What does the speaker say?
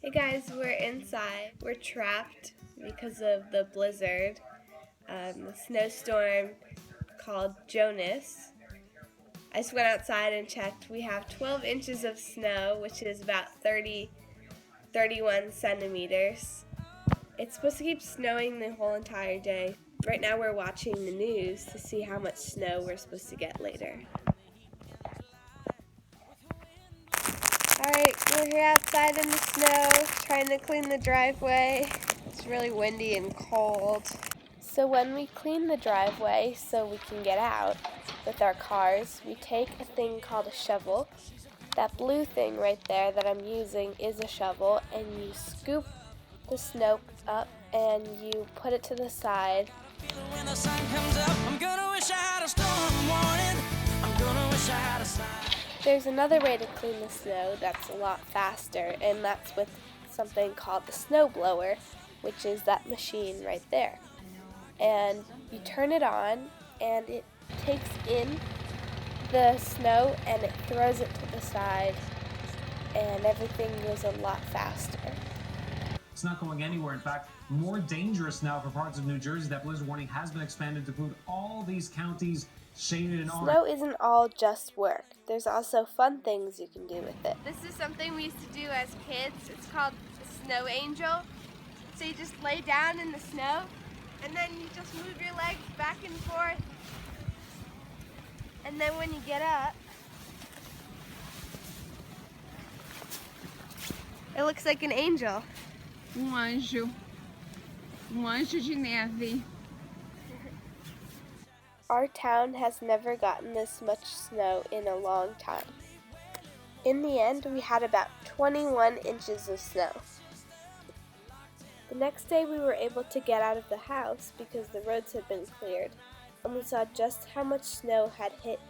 Hey guys, we're inside. We're trapped because of the blizzard, the snowstorm called Jonas. I just went outside and checked. We have 12 inches of snow, which is about 31 centimeters. It's supposed to keep snowing the whole entire day. Right now we're watching the news to see how much snow we're supposed to get later. Alright, we're here outside in the snow, trying to clean the driveway. It's really windy and cold. So when we clean the driveway so we can get out with our cars, we take a thing called a shovel. That blue thing right there that I'm using is a shovel, and you scoop the snow up and you put it to the side. There's another way to clean the snow that's a lot faster, and that's with something called the snow blower, which is that machine right there. And you turn it on, and it takes in the snow and it throws it to the side, and everything goes a lot faster. It's not going anywhere. In fact, more dangerous now for parts of New Jersey. That blizzard warning has been expanded to include all these counties shaded in orange. Snow isn't all just work. There's also fun things you can do with it. This is something we used to do as kids. It's called the snow angel. So you just lay down in the snow, and then you just move your legs back and forth. And then when you get up, it looks like an angel. Anjo de neve. Our town has never gotten this much snow in a long time. In the end, we had about 21 inches of snow. The next day we were able to get out of the house because the roads had been cleared, and we saw just how much snow had hit.